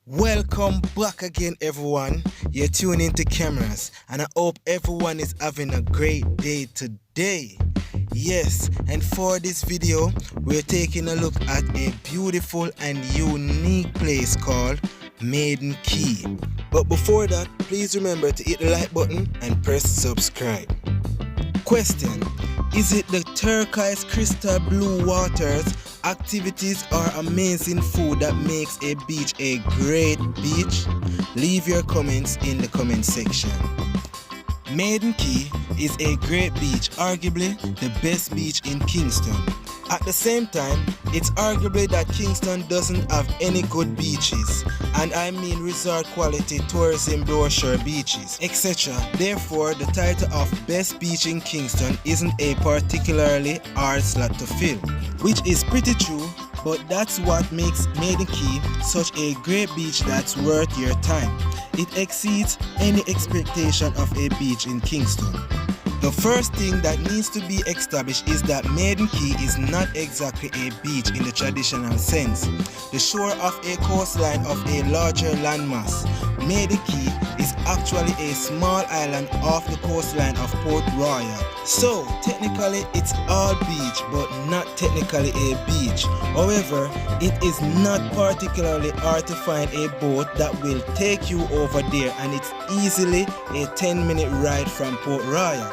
Welcome back again, everyone. You're tuning into KamRaze, and I hope everyone is having a great day today. Yes, and for this video, we're taking a look at a beautiful and unique place called Maiden Cay. But before that, please remember to hit the like button and press subscribe. Question: is it the turquoise crystal blue waters, activities, or amazing food that makes a beach a great beach? Leave your comments in the comment section. Maiden Cay is a great beach, arguably the best beach in Kingston. At the same time, it's arguably that Kingston doesn't have any good beaches, and I mean resort quality tourism brochure beaches, etc. Therefore, the title of best beach in Kingston isn't a particularly hard slot to fill, which is pretty true, but that's what makes Maiden Cay such a great beach that's worth your time. It exceeds any expectation of a beach in Kingston. The first thing that needs to be established is that Maiden Cay is not exactly a beach in the traditional sense. The shore of a coastline of a larger landmass. Maiden Cay is actually a small island off the coastline of Port Royal. So technically it's all beach, but not technically a beach. However, it is not particularly hard to find a boat that will take you over there, and it's easily a 10-minute ride from Port Royal.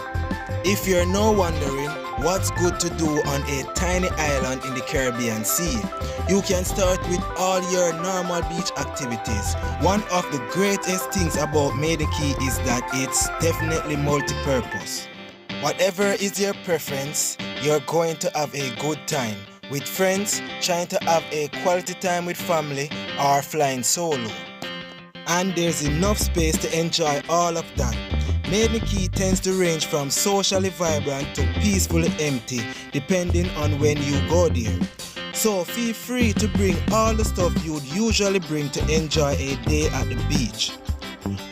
If you're now wondering what's good to do on a tiny island in the Caribbean Sea, you can start with all your normal beach activities. One of the greatest things about Maiden Cay is that it's definitely multi-purpose. Whatever is your preference, you're going to have a good time. With friends, trying to have a quality time with family, or flying solo. And there's enough space to enjoy all of that. Maiden Cay tends to range from socially vibrant to peacefully empty, depending on when you go there. So feel free to bring all the stuff you'd usually bring to enjoy a day at the beach.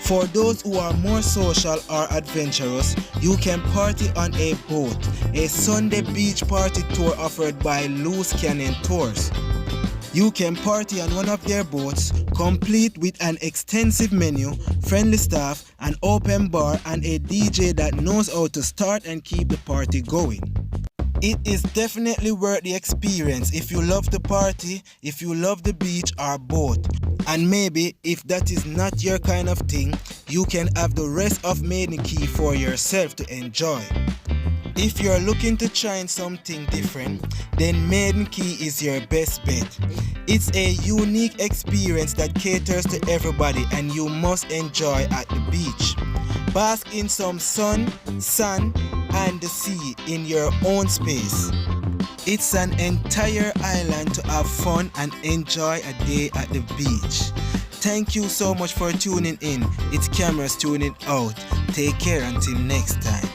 For those who are more social or adventurous, you can party on a boat, a Sunday beach party tour offered by Loose Canyon Tours. You can party on one of their boats, complete with an extensive menu, friendly staff, an open bar, and a DJ that knows how to start and keep the party going. It is definitely worth the experience if you love the party, if you love the beach, or both. And maybe if that is not your kind of thing, you can have the rest of Maiden Cay for yourself to enjoy. If you're looking to try something different, then Maiden Cay is your best bet. It's a unique experience that caters to everybody, and you must enjoy at the beach. Bask in some sun, sand, and the sea in your own space. It's an entire island to have fun and enjoy a day at the beach. Thank you so much for tuning in. It's KamRaze tuning out. Take care until next time.